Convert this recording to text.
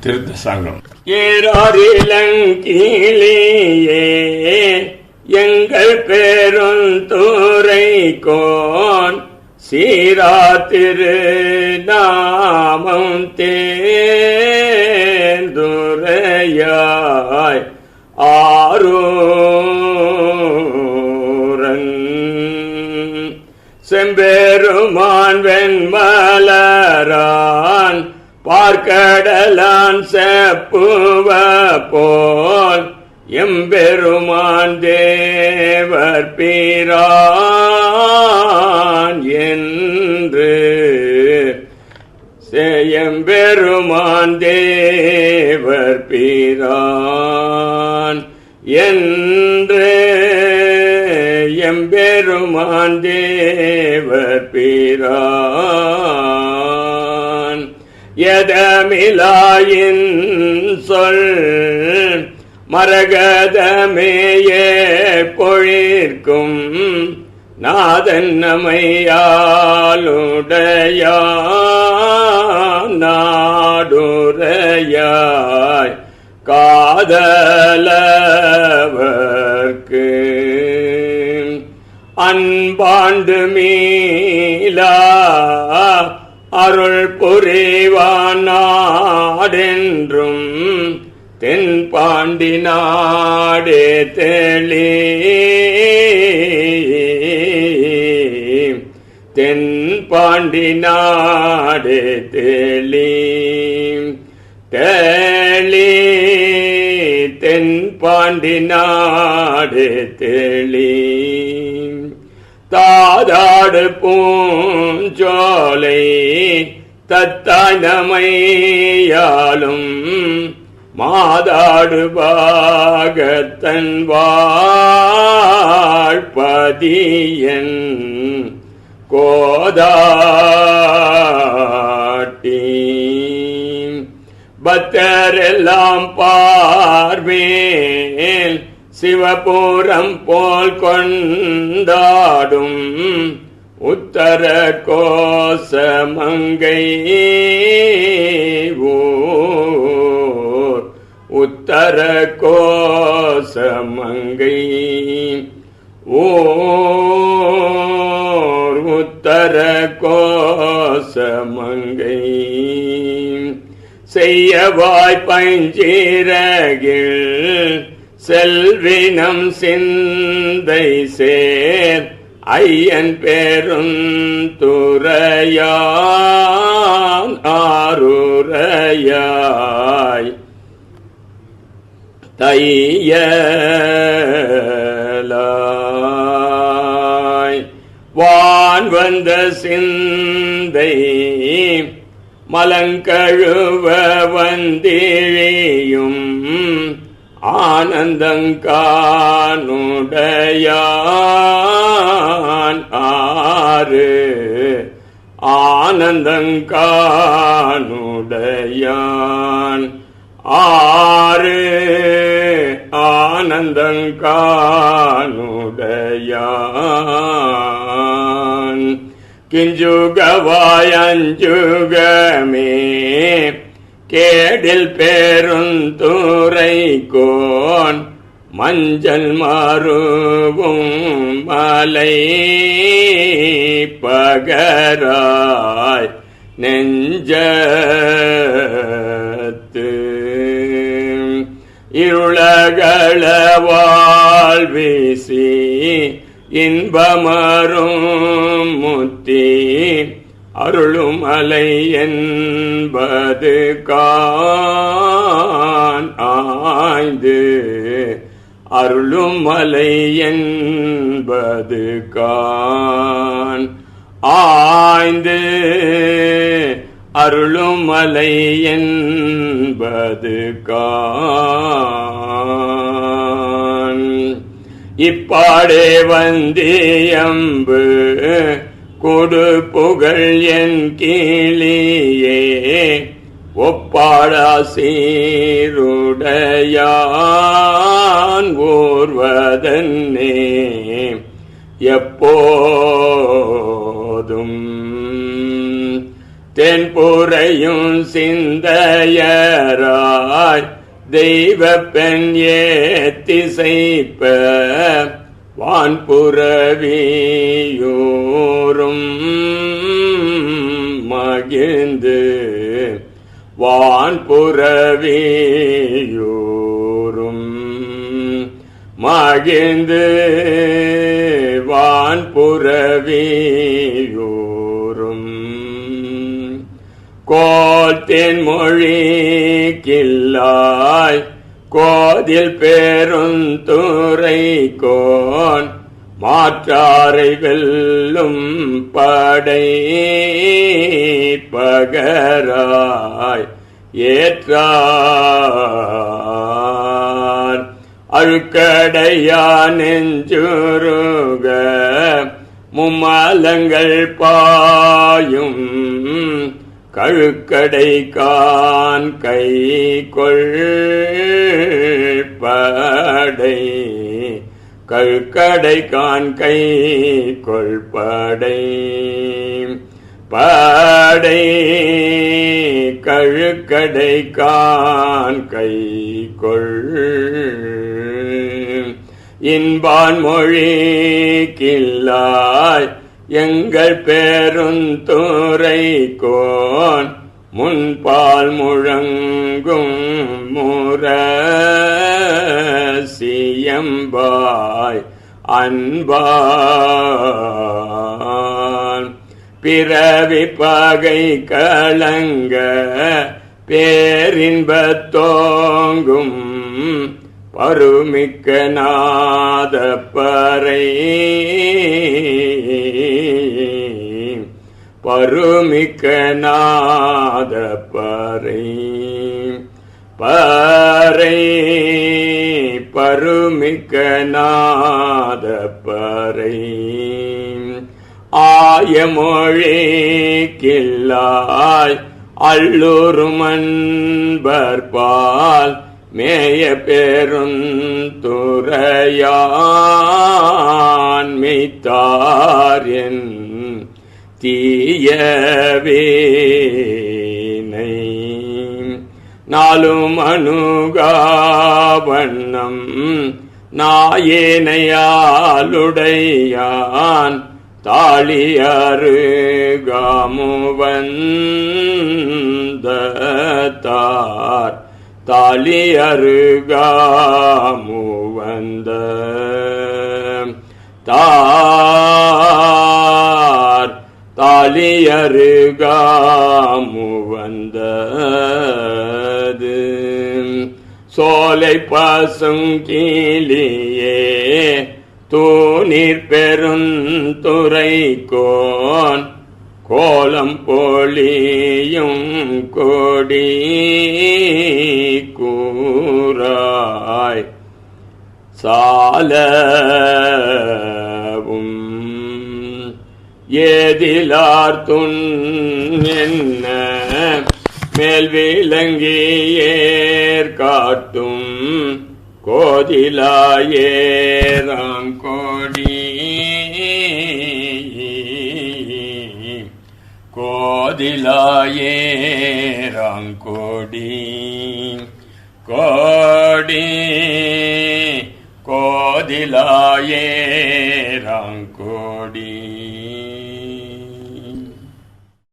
திருத்த சங்கம். ஏறாரிலங்கிலேயே எங்கள் பெருந்துரைக்கோன் சீரா திரு நாமம் தேர்ந்துரையாய் ஆரூரன் செம்பெருமான் வெண்மலரான் பார்க்கடலான் செப்புவ போல் எம்பெருமான் தேவர் பிரான் என்று எம்பெருமான் தேவர் பிரான் என்று எம்பெருமான் தேவர் பிரான் எதமிலாயின் சொல் மரகதமேயே பொழிற்கும் நாதன் நமையாளுடைய நாடுரையாய் காதலவர்க்கு அன்பாண்டு மீளா அருள் புரிவான் நாடென்றும் தென்பாண்டி நாடே தெளி தென்பாண்டி நாடே தெளி தெளி தென்பாண்டி நாடே தெளி தாதாடு பூஞ்சோலை தத்தானமையாலும் மாதாடு பாகத்தன் வாழ்பதியன் கோதாட்டி பக்தரெல்லாம் பார்வேல் சிவபுரம் போல் கொண்டாடும் உத்தர கோசமங்கை ஊர் உத்தர கோசமங்கை ஊர் உத்தர கோசமங்கை செய்யவாய் பஞ்சிரகில் செல்வினம் சிந்தை சேர் ஐயன் பெருந்துரையான் ஆருரையாய் தையலாய் வான் வந்த சிந்தை மலங்கழுவ வந்திழியும் ஆனந்தங்கானுடையான் ஆறு ஆனந்தங்கானுடையான் ஆறு ஆனந்தங்கானுடையான் கிஞ்சுகவாயஞ்சுகமே கேடில் பெருந்துரைக்கோன் மஞ்சள் மருவும் மலை பகராய் நெஞ்சத்து இருளகள வாழ்வீசி இன்பமரும் முத்தி அருளும் அலை என்பது கான் ஆய்ந்து அருளும் அலை என்பது கான் ஆய்ந்து அருளும் அலை என்பது கான் இப்பாடே வந்தியம்பு கொடு புகழ் என் கீழியே ஒப்பாடா சீருடையான் ஓர்வதன்னே எப்போதும் தென்புரையும் சிந்தையராய் தெய்வ பெண் ஏத்திசைப்ப வான்புறவியூரும் மகிழ்ந்து வான்புறவியூரும் மகிழ்ந்து வான்புறவியூரும் கோத்தின் மொழி கில்லாய் கோதில் பெருந்துரை கோன் மாற்றாரை வெல்லும் படை பகராய் ஏற்றார் அழுக்கடையா நெஞ்சுருக மும்மலங்கள் பாயும் கழுக்கடை கான் கை கொள்படை கழுக்கடை கான் கை கொள்படை படை கழுக்கடை கான் கை கொள் இன்பான் மொழி கில்லாய் எங்கள் பெருந்துரை கோன் முன்பால் முழங்கும் முரசியம்பாய் அன்பான் பிறவி பகை கலங்க பேரின்பத்தோங்கும் பருமிக்க நாதப்பறை பருமிக்க நாதப்பறை பறை பருமிக்க நாதப்பறை ஆயமொழி கில்லாய் அல்லுருமன்பர்பால் மேய பெருந்துரையான் மெய்த்தார் என் தீயவேனை நாளும் அணுகாவண்ணம் நாயேனையாளுடையான் தாளியருகாமுவந்தார் தாளியருகாமுவந்த தார் தாளியருகாமுவந்தது சோலை பசுங்கிளியே தூநீர் பெருந்துரை கோன் கோலம் பொழியும் கொடி கூராய் சாலவும் ஏதிலார் துன் என்ன மேல் விளங்கியேர் காட்டும் கோதிலாயேராங்கோடி கோதிலாயேராங்கோடி கோடி கோதிலாயேராங்கோடி